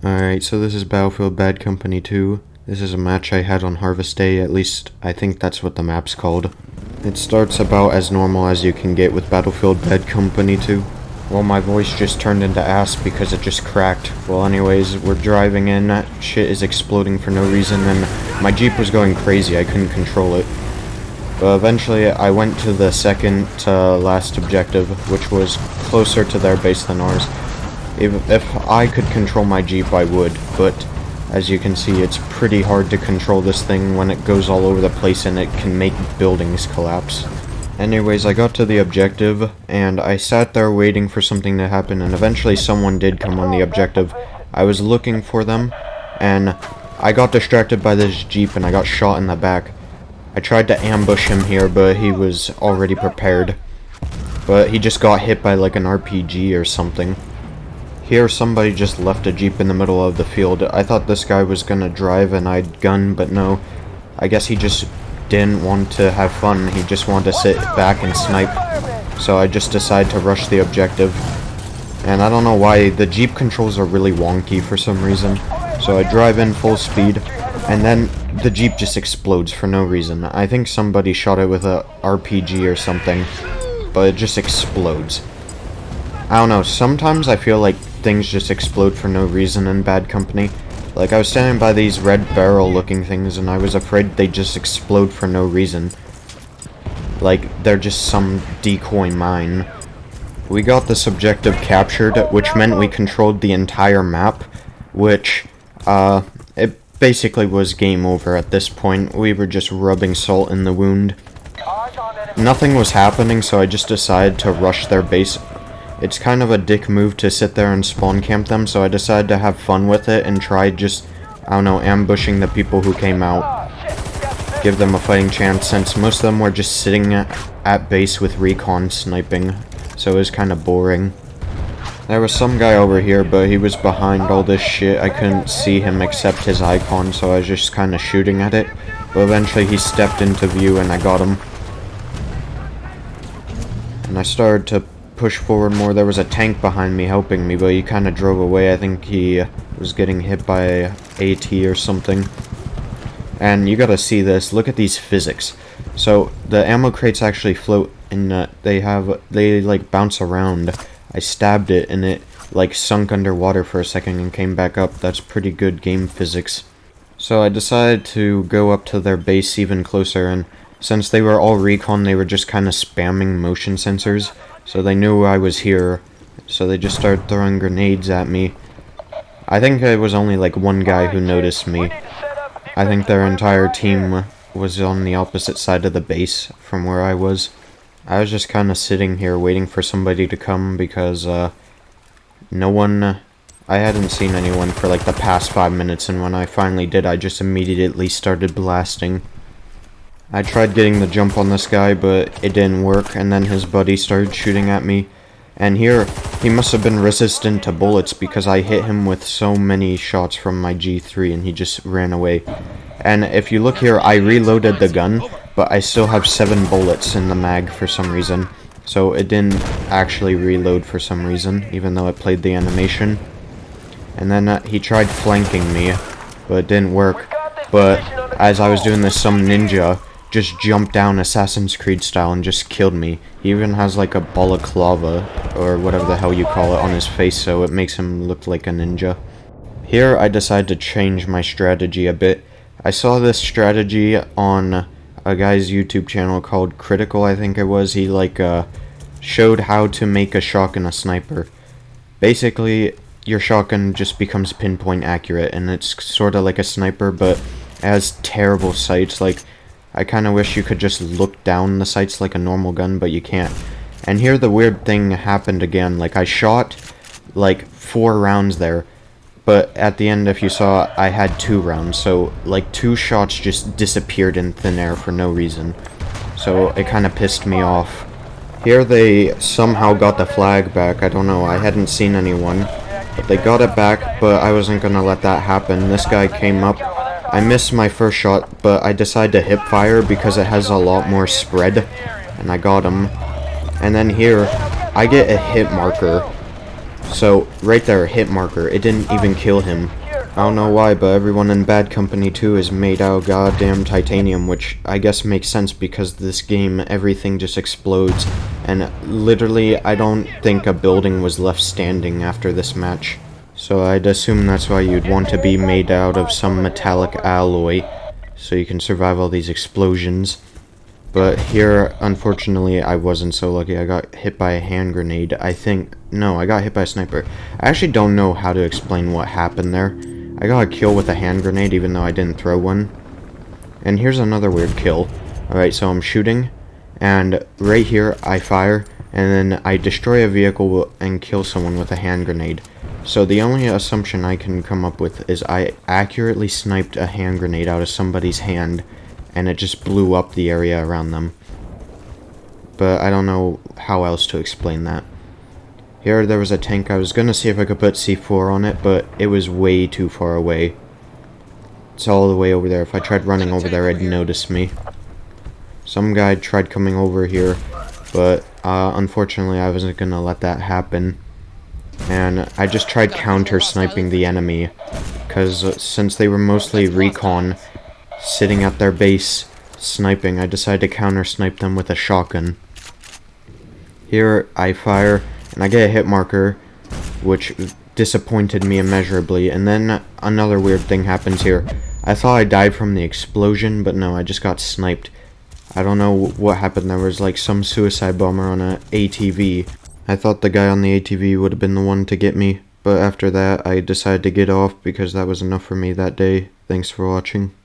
Alright, so this is Battlefield Bad Company 2. This is a match I had on Harvest Day, at least I think that's what the map's called. It starts about as normal as you can get with Battlefield Bad Company 2. Well, my voice just turned into ass because it just cracked. Well, anyways, we're driving in, shit is exploding for no reason, and my Jeep was going crazy, I couldn't control it. But eventually, I went to the second to last objective, which was closer to their base than ours. If I could control my Jeep, I would, but as you can see, it's pretty hard to control this thing when it goes all over the place and it can make buildings collapse. Anyways, I got to the objective, and I sat there waiting for something to happen, and eventually someone did come on the objective. I was looking for them, and I got distracted by this Jeep and I got shot in the back. I tried to ambush him here, but he was already prepared. But he just got hit by like an RPG or something. Here, somebody just left a Jeep in the middle of the field. I thought this guy was gonna drive and I'd gun, but no. I guess he just didn't want to have fun. He just wanted to sit back and snipe. So I just decided to rush the objective. And I don't know why, the Jeep controls are really wonky for some reason. So I drive in full speed, and then the Jeep just explodes for no reason. I think somebody shot it with a RPG or something, but it just explodes. I don't know, sometimes I feel like things just explode for no reason in Bad Company. Like, I was standing by these red barrel looking things and I was afraid they'd just explode for no reason. Like, they're just some decoy mine. We got this objective captured, which meant we controlled the entire map, which, it basically was game over at this point. We were just rubbing salt in the wound. Nothing was happening, so I just decided to rush their base. It's kind of a dick move to sit there and spawn camp them, so I decided to have fun with it and try just, I don't know, ambushing the people who came out. Give them a fighting chance, since most of them were just sitting at base with recon sniping, so it was kind of boring. There was some guy over here, but he was behind all this shit. I couldn't see him except his icon, so I was just kind of shooting at it. But eventually he stepped into view and I got him. And I started to push forward more. There was a tank behind me helping me, but he kind of drove away. I think he was getting hit by AT or something. And you gotta see this. Look at these physics. So the ammo crates actually float, and they like bounce around. I stabbed it and it like sunk underwater for a second and came back up. That's pretty good game physics. So I decided to go up to their base even closer, and since they were all recon, they were just kind of spamming motion sensors. So they knew I was here, so they just started throwing grenades at me. I think it was only like one guy who noticed me. I think their entire team was on the opposite side of the base from where I was. I was just kind of sitting here waiting for somebody to come because I hadn't seen anyone for like the past 5 minutes, and when I finally did, I just immediately started blasting. I tried getting the jump on this guy, but it didn't work, and then his buddy started shooting at me. And here, he must have been resistant to bullets because I hit him with so many shots from my G3 and he just ran away. And if you look here, I reloaded the gun, but I still have 7 bullets in the mag for some reason. So it didn't actually reload for some reason, even though it played the animation. And then he tried flanking me, but it didn't work. But as I was doing this, some ninja just jumped down Assassin's Creed style and just killed me. He even has like a balaclava, or whatever the hell you call it, on his face, so it makes him look like a ninja. Here I decided to change my strategy a bit. I saw this strategy on a guy's YouTube channel called Critical, I think it was. He like showed how to make a shotgun a sniper. Basically, your shotgun just becomes pinpoint accurate, and it's sort of like a sniper, but it has terrible sights. Like, I kind of wish you could just look down the sights like a normal gun, but you can't. And here the weird thing happened again. Like, I shot like 4 rounds there, but at the end, if you saw, I had 2 rounds. So like 2 shots just disappeared in thin air for no reason. So it kind of pissed me off. Here they somehow got the flag back. I don't know, I hadn't seen anyone, but they got it back, but I wasn't gonna let that happen. This guy came up. I missed my first shot, but I decided to hip fire because it has a lot more spread, and I got him. And then here, I get a hit marker, So, right there, hit marker, it didn't even kill him. I don't know why, but everyone in Bad Company 2 is made out of goddamn titanium, which I guess makes sense because this game, everything just explodes. And literally, I don't think a building was left standing after this match. So I'd assume that's why you'd want to be made out of some metallic alloy, so you can survive all these explosions. But here, unfortunately, I wasn't so lucky. I got hit by a hand grenade. No, I got hit by a sniper. I actually don't know how to explain what happened there. I got a kill with a hand grenade even though I didn't throw one. And here's another weird kill. Alright, so I'm shooting, and right here I fire, and then I destroy a vehicle and kill someone with a hand grenade. So the only assumption I can come up with is I accurately sniped a hand grenade out of somebody's hand, and it just blew up the area around them. But I don't know how else to explain that. Here there was a tank. I was gonna see if I could put C4 on it, but it was way too far away. It's all the way over there. If I tried running over there, it'd notice me. Some guy tried coming over here, but unfortunately I wasn't gonna let that happen. And I just tried counter-sniping the enemy, because since they were mostly recon, sitting at their base, sniping, I decided to counter-snipe them with a shotgun. Here, I fire, and I get a hit marker, which disappointed me immeasurably, and then another weird thing happens here. I thought I died from the explosion, but no, I just got sniped. I don't know what happened. There was like some suicide bomber on a ATV. I thought the guy on the ATV would have been the one to get me, but after that I decided to get off because that was enough for me that day. Thanks for watching.